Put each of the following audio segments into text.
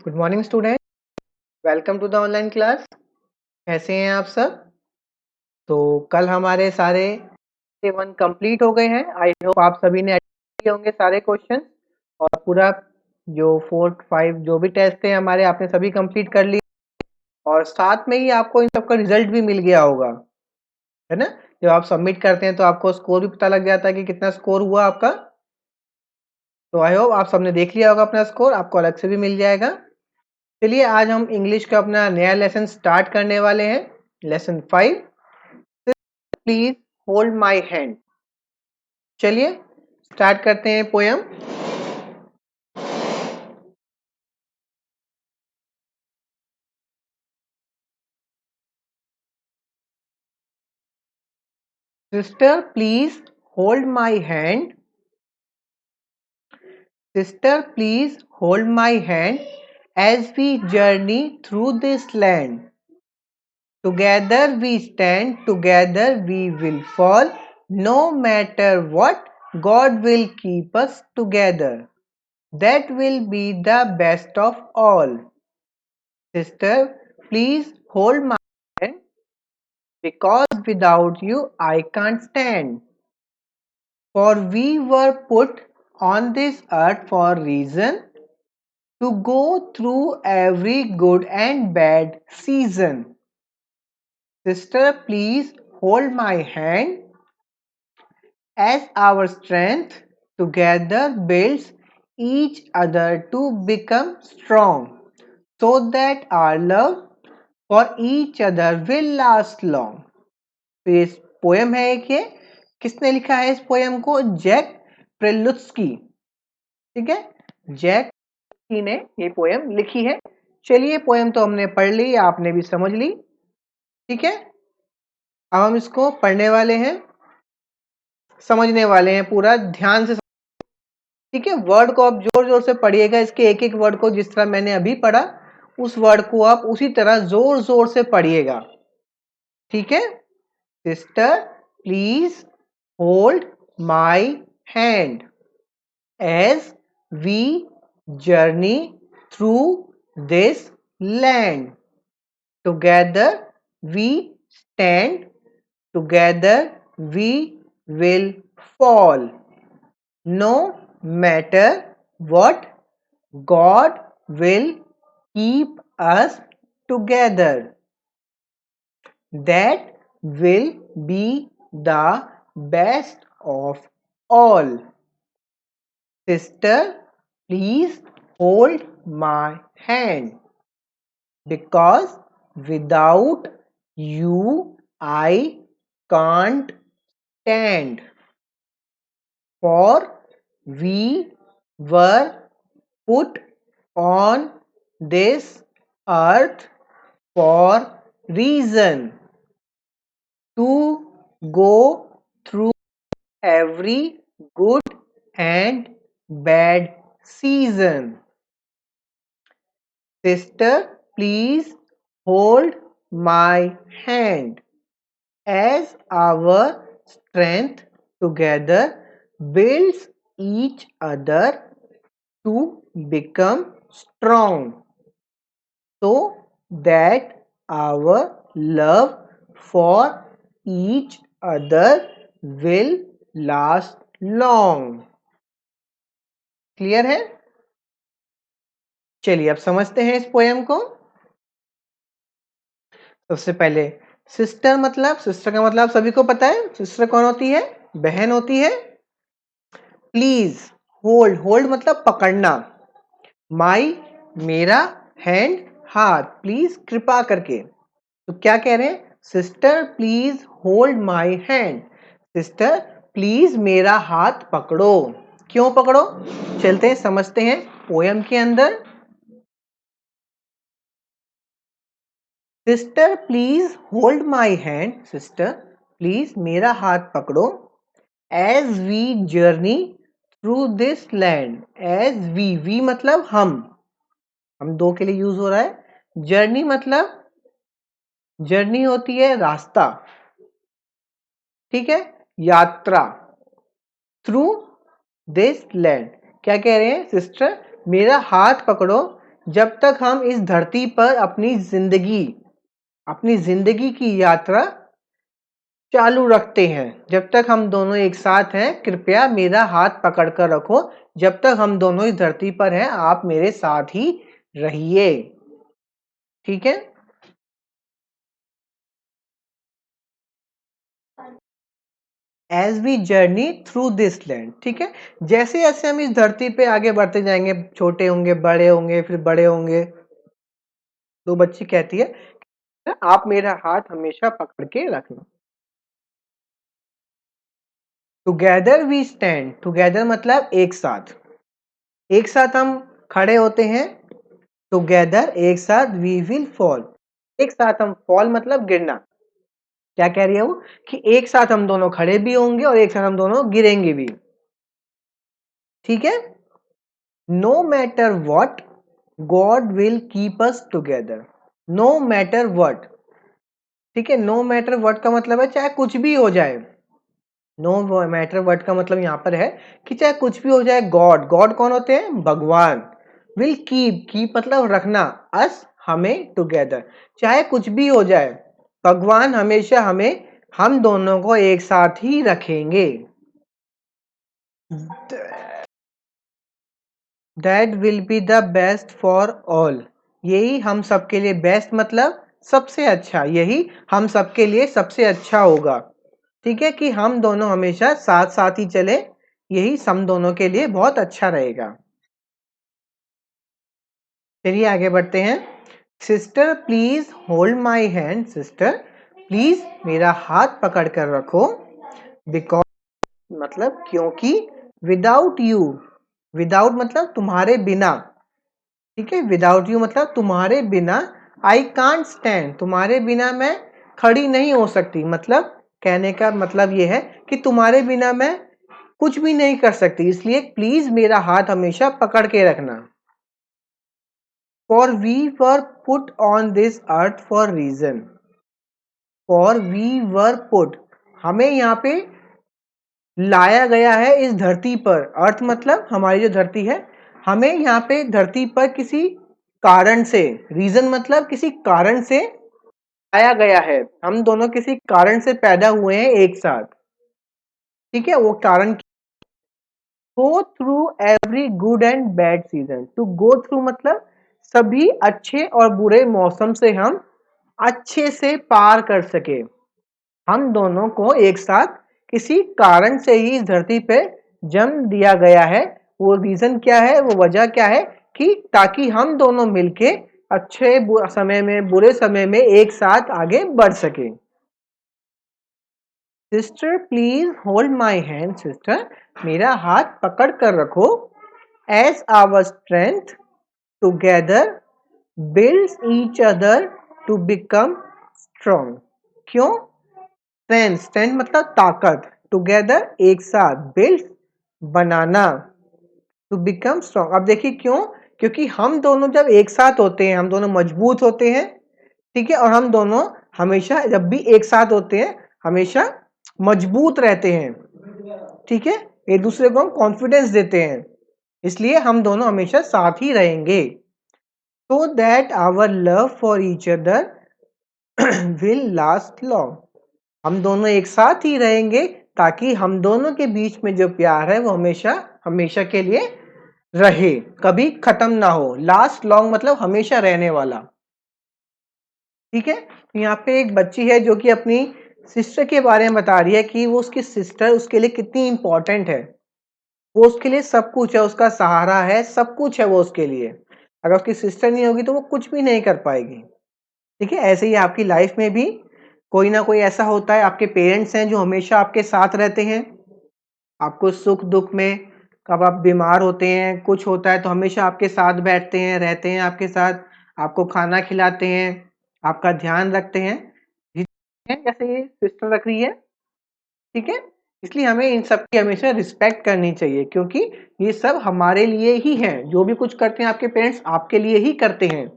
Good morning student, welcome to the online class. कैसे हैं आप सब? तो कल हमारे सारे 1 कंप्लीट हो गए हैं। आई होप आप सभी ने अटेंड किए होंगे सारे क्वेश्चन और पूरा जो 4 5 जो भी टेस्ट थे हमारे आपने सभी कंप्लीट कर लिए और साथ में ही आपको इन सबका रिजल्ट भी मिल गया होगा, है ना? जब आप सबमिट करते हैं तो आपको स्कोर भी पता लग जाता है कि कितना स्कोर हुआ आपका। तो आई होप आप सबने देख लिया होगा अपना स्कोर, आपको अलग से भी मिल जाएगा। चलिए आज हम इंग्लिश का अपना नया लेसन स्टार्ट करने वाले हैं। Lesson 5, please hold my hand. चलिए स्टार्ट करते हैं poem. Sister please hold my hand. Sister please hold my hand as we journey through this land. Together we stand, together we will fall. No matter what, God will keep us together. That will be the best of all. Sister, please hold my hand, because without you I can't stand. For we were put on this earth for a reason, to go through every good and bad season. Sister, please hold my hand, as our strength together builds each other to become strong, so that our love for each other will last long. तो ये poem है एक, ये किसने लिखा है इस poem को? जैक प्रेलुत्स्की। ठीक है, जैक ने ये पोयम लिखी है। चलिए पोयम तो हमने पढ़ ली, आपने भी समझ ली। ठीक है, अब हम इसको पढ़ने वाले हैं, समझने वाले हैं पूरा ध्यान से। ठीक है, वर्ड को आप जोर जोर से पढ़िएगा, इसके एक एक वर्ड को जिस तरह मैंने अभी पढ़ा उस वर्ड को आप उसी तरह जोर जोर से पढ़िएगा। ठीक है, sister please hold my hand as we journey through this land. Together we stand, together we will fall. No matter what, God will keep us together. That will be the best of all. Sister, please hold my hand, because without you I can't stand. For we were put on this earth for reason, to go through every good and bad season. Sister, please hold my hand, as our strength together builds each other to become strong, so that our love for each other will last long. Clear है? चलिए अब समझते हैं इस poem को। सबसे पहले sister मतलब, सिस्टर का मतलब सभी को पता है, सिस्टर कौन होती है? बहन होती है। प्लीज होल्ड, होल्ड मतलब पकड़ना, माई मेरा, हैंड हाथ, प्लीज कृपा करके। तो क्या कह रहे हैं? Sister please hold my hand, sister please मेरा हाथ पकड़ो। क्यों पकड़ो? चलते हैं समझते हैं पोयम के अंदर। Sister please hold my hand, sister please मेरा हाथ पकड़ो। As we journey through this land, as we मतलब हम दो के लिए यूज हो रहा है। जर्नी मतलब, जर्नी होती है रास्ता, ठीक है, यात्रा। थ्रू दिस लैंड, क्या कह रहे हैं? सिस्टर मेरा हाथ पकड़ो जब तक हम इस धरती पर अपनी जिंदगी की यात्रा चालू रखते हैं। जब तक हम दोनों एक साथ हैं, कृपया मेरा हाथ पकड़ कर रखो। जब तक हम दोनों इस धरती पर हैं, आप मेरे साथ ही रहिए। ठीक है। As we journey through this land, ठीक है। जैसे जैसे हम इस धरती पे आगे बढ़ते जाएंगे, छोटे होंगे, बड़े होंगे, फिर बड़े होंगे, तो बच्ची कहती है आप मेरा हाथ हमेशा पकड़ के रखना। टुगेदर वी स्टैंड, टुगेदर मतलब एक साथ, एक साथ हम खड़े होते हैं। टुगेदर एक साथ, वी विल फॉल, एक साथ हम, फॉल मतलब गिरना। क्या कह रही है वो कि एक साथ हम दोनों खड़े भी होंगे और एक साथ हम दोनों गिरेंगे भी। ठीक है। No matter what God will keep us together, no matter what, ठीक है। नो मैटर वट का मतलब है चाहे कुछ भी हो जाए। नो मैटर वट का मतलब यहां पर है कि चाहे कुछ भी हो जाए, गॉड, गॉड कौन होते हैं? भगवान। विल कीप, कीप मतलब रखना, अस हमें, टुगेदर चाहे कुछ भी हो जाए, भगवान हमेशा हमें, हम दोनों को एक साथ ही रखेंगे। That will be the best for all, यही हम सबके लिए, बेस्ट मतलब सबसे अच्छा, यही हम सबके लिए सबसे अच्छा होगा। ठीक है, कि हम दोनों हमेशा साथ साथ ही चले, यही हम दोनों के लिए बहुत अच्छा रहेगा। चलिए आगे बढ़ते हैं। Sister please hold my hand, sister please मेरा हाथ पकड़ कर रखो। बिकॉज मतलब क्योंकि, विदाउट यू, विदाउट मतलब तुम्हारे बिना, ठीक है। विदाउट यू मतलब तुम्हारे बिना, आई कांट स्टैंड, तुम्हारे बिना मैं खड़ी नहीं हो सकती। मतलब कहने का मतलब यह है कि तुम्हारे बिना मैं कुछ भी नहीं कर सकती, इसलिए प्लीज मेरा हाथ हमेशा पकड़ के रखना। For we were put on this earth for reason, for we were put, हमें यहाँ पे लाया गया है इस धरती पर। अर्थ मतलब हमारी जो धरती है, हमें यहाँ पे धरती पर किसी कारण से, रीजन मतलब किसी कारण से आया गया है। हम दोनों किसी कारण से पैदा हुए हैं एक साथ, ठीक है। वो कारण, go through every good and bad season, to go through मतलब सभी अच्छे और बुरे मौसम से हम अच्छे से पार कर सके। हम दोनों को एक साथ किसी कारण से ही इस धरती पे जन्म दिया गया है। वो रीजन क्या है, वो वजह क्या है कि ताकि हम दोनों मिलके अच्छे समय में, बुरे समय में एक साथ आगे बढ़ सके। Sister please hold my hand, sister मेरा हाथ पकड़ कर रखो। As our strength together builds each other to become strong, क्यों? स्ट्रेंथ, स्ट्रेंथ मतलब ताकत, टुगेदर एक साथ, बिल्ड बनाना, टू बिकम स्ट्रॉन्ग। अब देखिए क्यों, क्योंकि हम दोनों जब एक साथ होते हैं, हम दोनों मजबूत होते हैं, ठीक है। और हम दोनों हमेशा जब भी एक साथ होते हैं, हमेशा मजबूत रहते हैं, ठीक है। एक दूसरे को हम कॉन्फिडेंस देते हैं, इसलिए हम दोनों हमेशा साथ ही रहेंगे। So that our love for each other will last long, हम दोनों एक साथ ही रहेंगे ताकि हम दोनों के बीच में जो प्यार है वो हमेशा हमेशा के लिए रहे, कभी खत्म ना हो। लास्ट लॉन्ग मतलब हमेशा रहने वाला, ठीक है। यहाँ पे एक बच्ची है जो कि अपनी सिस्टर के बारे में बता रही है कि वो, उसकी सिस्टर उसके लिए कितनी इंपॉर्टेंट है। वो उसके लिए सब कुछ है, उसका सहारा है, सब कुछ है वो उसके लिए। अगर उसकी सिस्टर नहीं होगी तो वो कुछ भी नहीं कर पाएगी, ठीक है। ऐसे ही आपकी लाइफ में भी कोई ना कोई ऐसा होता है, आपके पेरेंट्स हैं जो हमेशा आपके साथ रहते हैं, आपको सुख दुख में, कब आप बीमार होते हैं, कुछ होता है तो हमेशा आपके साथ बैठते हैं, रहते हैं आपके साथ, आपको खाना खिलाते हैं, आपका ध्यान रखते हैं, जैसे ये सिस्टर रख रही है, ठीक है। इसलिए हमें इन सब की हमेशा रिस्पेक्ट करनी चाहिए, क्योंकि ये सब हमारे लिए ही है। जो भी कुछ करते हैं आपके पेरेंट्स आपके लिए ही करते हैं,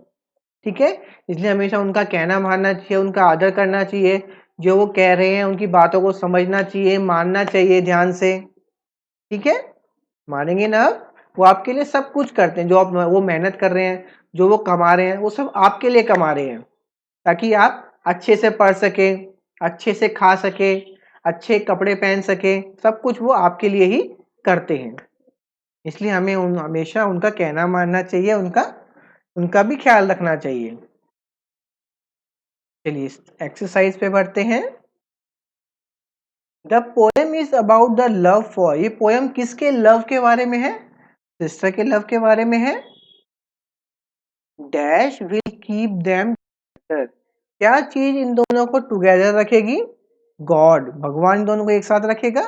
ठीक है। इसलिए हमेशा उनका कहना मानना चाहिए, उनका आदर करना चाहिए, जो वो कह रहे हैं उनकी बातों को समझना चाहिए, मानना चाहिए ध्यान से, ठीक है। मानेंगे ना आप? वो आपके लिए सब कुछ करते हैं, जो आप वो मेहनत कर रहे हैं, जो वो कमा रहे हैं वो सब आपके लिए कमा रहे हैं, ताकि आप अच्छे से पढ़ सके, अच्छे से खा सके, अच्छे कपड़े पहन सके, सब कुछ वो आपके लिए ही करते हैं। इसलिए हमें हमेशा उनका कहना मानना चाहिए, उनका भी ख्याल रखना चाहिए। चलिए एक्सरसाइज पे बढ़ते हैं। The poem is about the love for, ये पोएम किसके लव के बारे में है? सिस्टर के लव के बारे में है। Dash will keep them together, क्या चीज इन दोनों को टुगेदर रखेगी? गॉड, भगवान इन दोनों को एक साथ रखेगा।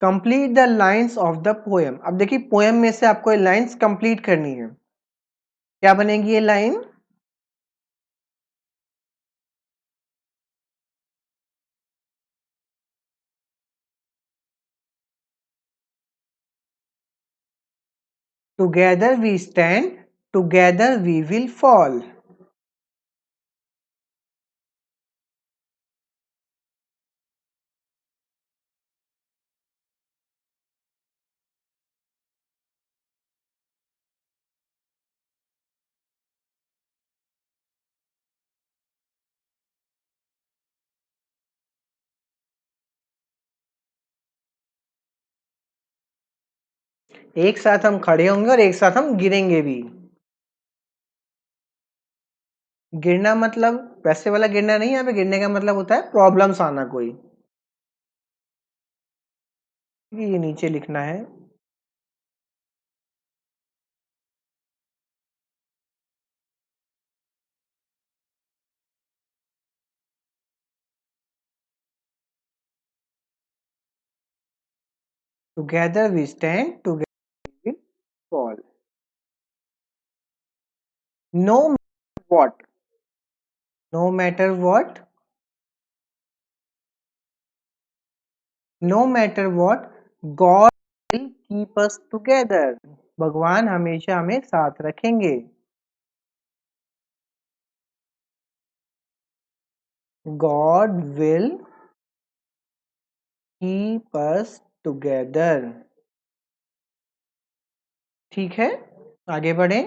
Complete the lines of the poem, अब देखिए पोएम में से आपको ये लाइन्स कंप्लीट करनी है। क्या बनेगी ये line? Together we stand, together we will fall. एक साथ हम खड़े होंगे और एक साथ हम गिरेंगे भी। गिरना मतलब वैसे वाला गिरना नहीं, यहाँ पे गिरने का मतलब होता है प्रॉब्लम्स आना कोई। ये नीचे लिखना है। Together we stand, together we fall. No what, no matter what, no matter what, God will keep us together, भगवान हमेशा हमें साथ रखेंगे। God will keep us together. ठीक है, आगे बढ़े।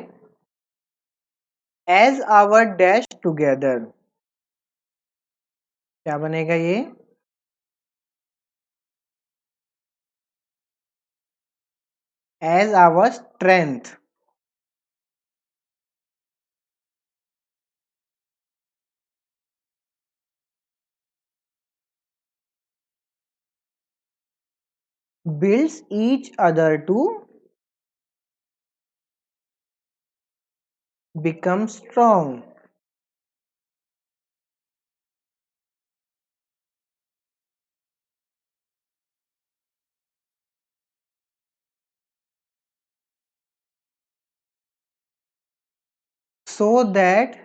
एज आवर डैश टुगेदर, क्या बनेगा ये? As our strength, builds each other to become strong. So that,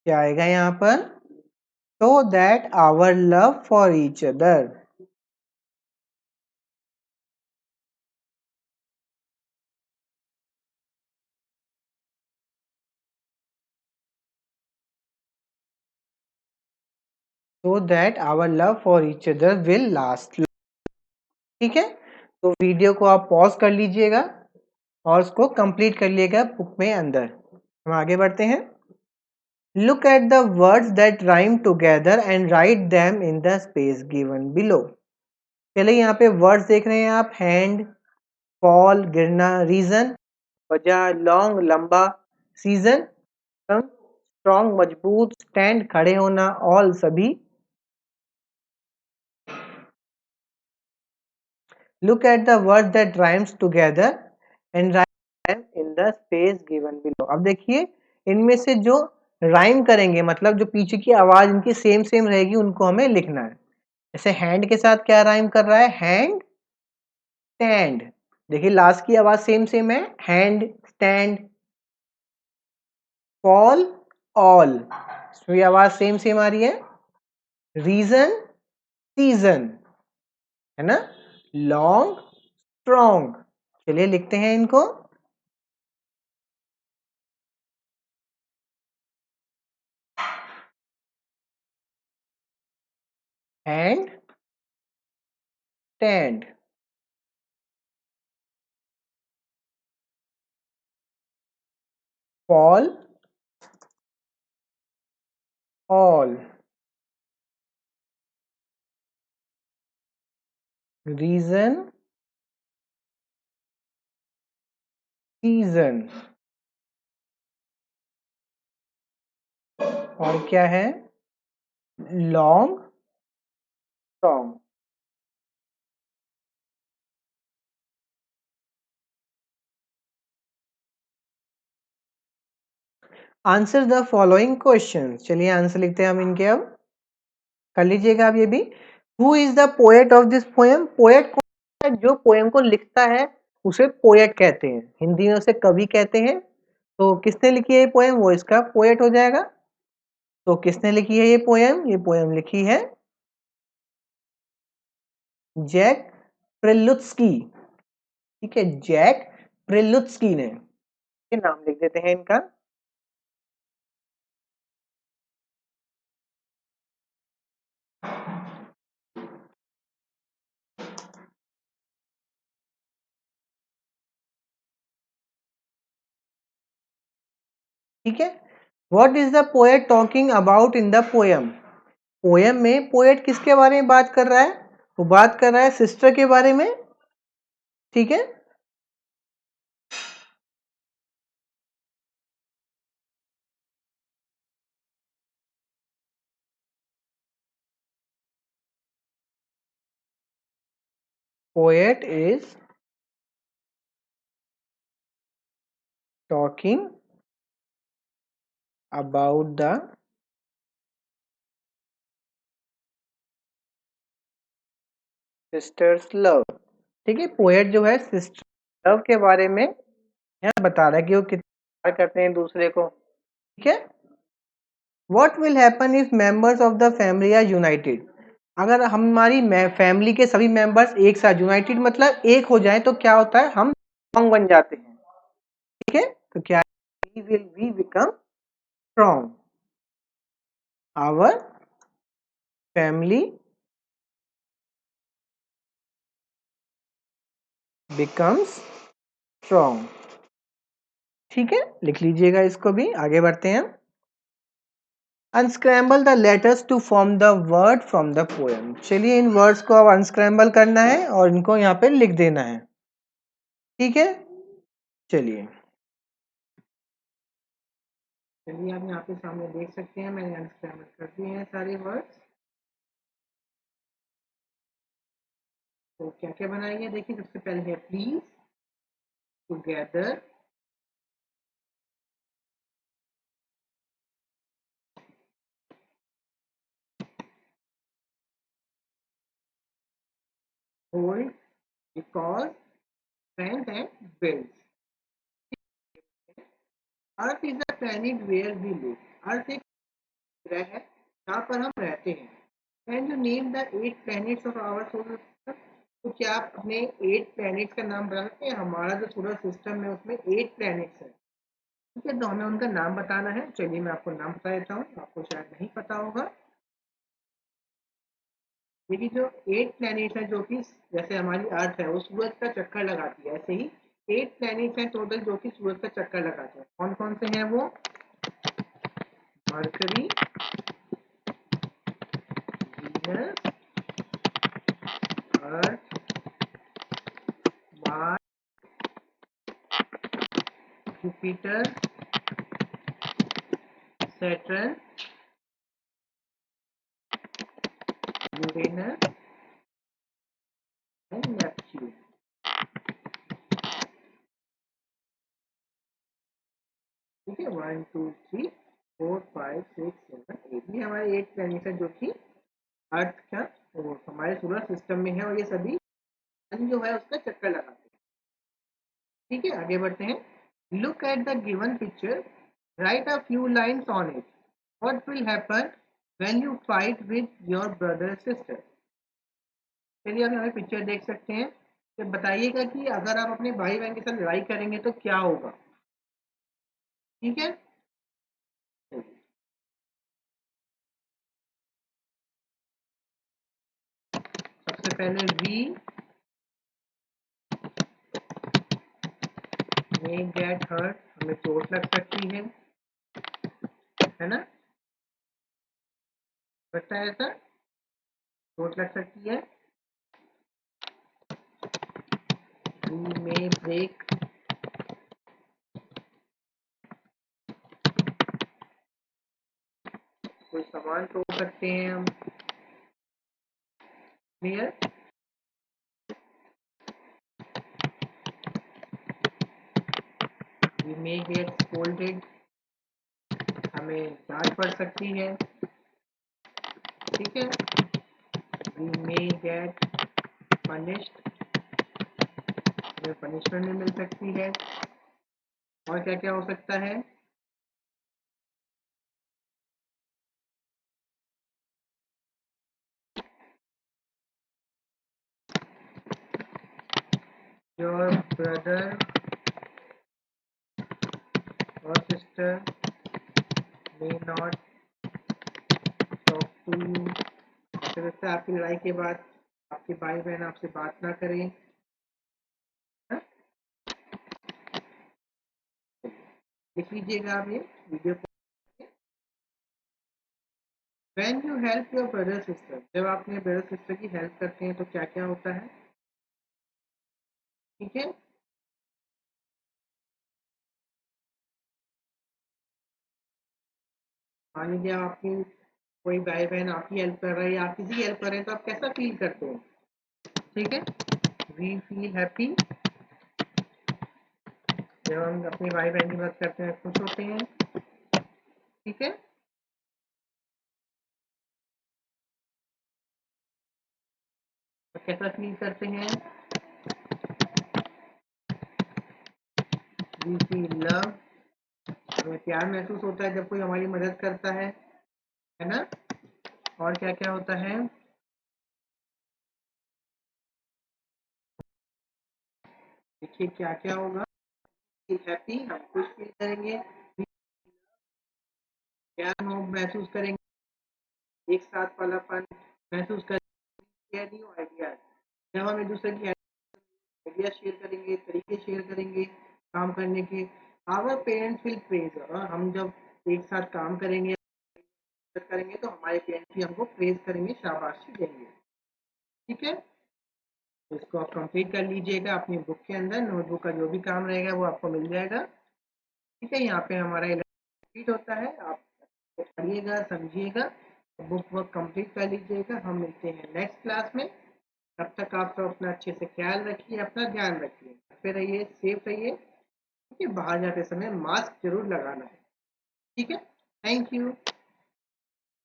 क्या आएगा यहाँ पर? So that our love for each other, so that our love for each other will last. ठीक है, तो वीडियो को आप पॉज कर लीजिएगा और उसको कंप्लीट कर लीजिएगा बुक में अंदर। हम आगे बढ़ते हैं। Look at the words that rhyme together and write them in the space given below. चलिए यहाँ पे वर्ड्स देख रहे हैं आप, हैंड, फॉल गिरना, रीजन वजह, लॉन्ग लंबा, सीजन स्ट्रॉन्ग मजबूत, स्टैंड खड़े होना, ऑल सभी। Look at the word that rhymes together and write them in the space given below. अब देखिए इनमें से जो राइम करेंगे, मतलब जो पीछे की आवाज इनकी सेम सेम रहेगी, उनको हमें लिखना है। जैसे हैंड के साथ क्या राइम कर रहा है? Hand stand. देखिए लास्ट की आवाज सेम सेम है, हैंड स्टैंड। फॉल ऑल, इसमें आवाज सेम सेम आ रही है। रीजन सीजन, है ना। Long strong. चलिए लिखते हैं इनको। Hand stand, fall all reason season और क्या है long song. Answer the following question. चलिए आंसर लिखते हैं हम इनके. अब कर लीजिएगा आप ये भी. Who is the poet of this poem. Poet कौन है जो पोएम को लिखता है उसे पोएट कहते हैं. हिंदी में उसे कवि कहते हैं. तो किसने लिखी है ये पोएम वो इसका पोएट हो जाएगा. तो किसने लिखी है ये पोएम. ये पोएम लिखी है जैक प्रिलुत्स्की. ठीक है जैक प्रिलुत्स्की ने. ये नाम लिख देते हैं इनका. ठीक है. What is the poet talking about in the poem. Poem में पोएट किसके बारे में बात कर रहा है. वो बात कर रहा है सिस्टर के बारे में. ठीक है. Poet is talking about the sisters love. ठीक है. पोएट जो है सिस्टर लव के बारे में यहाँ बता रहा है कि वो कितना प्यार करते हैं दूसरे को. ठीक है. What will happen if members of the family are united. अगर हमारी फैमिली के सभी मेंबर्स एक साथ यूनाइटेड मतलब एक हो जाए तो क्या होता है हम स्ट्रॉन्ग बन जाते हैं. ठीक है. तो क्या we become strong. Our family becomes strong. ठीक है. लिख लीजिएगा इसको भी. आगे बढ़ते हैं. Unscramble the letters to form the word from the poem. चलिए इन वर्ड्स को अब अनस्क्रैम्बल करना है और इनको यहाँ पे लिख देना है. ठीक है. चलिए चलिए आप यहाँ पे सामने देख सकते हैं मैंने अनस्क्रैम्बल कर दिए हैं सारे वर्ड्स. तो क्या क्या बनाएंगे देखिए. सबसे पहले है please together hold because friend and build. Earth is the planet where we live. Earth एक ग्रह है जहाँ पर हम रहते हैं. Can you name the 8 planets of our solar system. तो क्या आप अपने 8 प्लैनेट्स का नाम बता सकते हैं. हमारा जो सोलर सिस्टम है उसमें 8 प्लैनेट्स है. ठीक है. तो हमें उनका नाम बताना है. चलिए मैं आपको नाम बता देता हूँ. आपको शायद नहीं पता होगा. देखिए जो 8 प्लैनेट्स हैं जो कि जैसे हमारी अर्थ है वो सूरज का चक्कर लगाती है ऐसे ही 8 प्लैनेट्स हैं टोटल जो कि सूरज का चक्कर लगाते हैं. कौन कौन से हैं वो. Mercury Venus Earth Mars Jupiter Saturn Uranus and Neptune. ठीक है. 1 2 3 4 5 6 7 8 ये हमारे 8 प्लैनेट है जो कि अर्थ का हमारे सोलर सिस्टम में है और ये सभी सन जो है उसका चक्कर लगाते हैं. ठीक है. आगे बढ़ते हैं. Look at the given picture. Right a few lines on it. What will happen when you fight with your brother sister. चलिए आप यहाँ पे पिक्चर देख सकते हैं. तो बताइएगा कि अगर आप अपने भाई बहन के साथ लड़ाई करेंगे तो क्या होगा. ठीक है. सबसे पहले वी may get hurt हमें चोट लग सकती है ना, लगता है ऐसा, चोट लग सकती है। वी मे ब्रेक, कोई सामान तोड़ सकते हैं हम। Clear? We may get scolded, हमें डांट पड़ सकती है। ठीक है, वी मे गेट पनिश्ड, हमें पनिशमेंट भी मिल सकती है। और क्या क्या हो सकता है? योर ब्रदर और sister may not talk to you, ऐसा लगता है आपकी लड़ाई के बाद आपके भाई बहन आपसे बात ना करें। हाँ? लिख लीजिएगा आप ये video. When you help your brother sister, जब आप अपने ब्रदर सिस्टर की हेल्प करते हैं तो क्या क्या होता है? ठीक है, मान लीजिए आपकी कोई भाई बहन आपकी हेल्प कर रहा है या आप किसी की हेल्प कर रहे हैं तो आप कैसा फील करते हैं? ठीक है, वी फील हैप्पी, जब हम अपने भाई बहन की मदद करते हैं खुश होते हैं। ठीक है, तो कैसा फील करते हैं? वी फील लव, हमें प्यार महसूस होता है जब कोई हमारी मदद करता है ना। और क्या क्या होता है? देखिए क्या क्या होगा। हैप्पी, हम खुश फील करेंगे, प्यार महसूस करेंगे, एक साथ वालापन महसूस करेंगे, न्यू आइडियाज, जब हम एक दूसरे की आइडिया शेयर करेंगे, तरीके शेयर करेंगे काम करने के। आवर पेरेंट्स विल प्रेज, हम जब एक साथ काम करेंगे तो हमारे पेरेंट्स भी हमको प्रेज करेंगे, शाबाशी देंगे। ठीक है, तो इसको आप कंप्लीट कर लीजिएगा अपनी बुक के अंदर, नोटबुक का जो भी काम रहेगा वो आपको मिल जाएगा। ठीक है, यहाँ पे हमारा कंप्लीट होता है, आप पढ़िएगा समझिएगा, बुक वर्क कंप्लीट कर लीजिएगा। हम मिलते हैं नेक्स्ट क्लास में, तब तक आप सब अपना अच्छे से ख्याल रखिए, अपना ध्यान रखिए, फिर रहिए, सेफ रहिए। ठीक है, बाहर जाते समय मास्क जरूर लगाना है। ठीक है, थैंक यू।